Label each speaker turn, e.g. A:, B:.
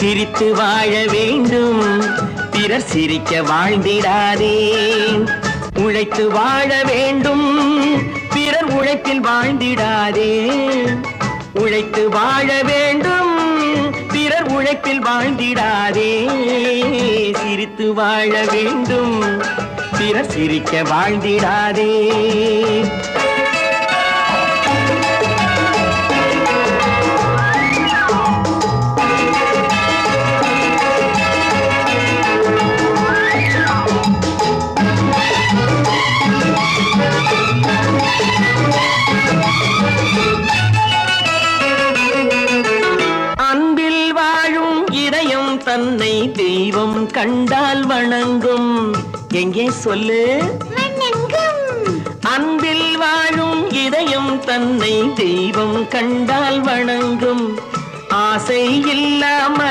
A: சிரித்து வாழ வேண்டும், பிறர் சிரிக்க வாழ்ந்திடாதே. உழைத்து வாழ வேண்டும், பிறர் உழைப்பில் வாழ்ந்திடாதே. உழைத்து வாழ வேண்டும், பிறர் உழைப்பில் வாழ்ந்திடாதே. சிரித்து வாழ வேண்டும், பிறர் சிரிக்க வாழ்ந்திடாதே. அன்பில் வாழும் இதயம் தன்னை தெய்வம் கண்டால் வணங்கும். எங்கே சொல்லு? அன்பில் வாழும் இதயம் தன்னை தெய்வம் கண்டால் வணங்கும். ஆசை இல்லா மனித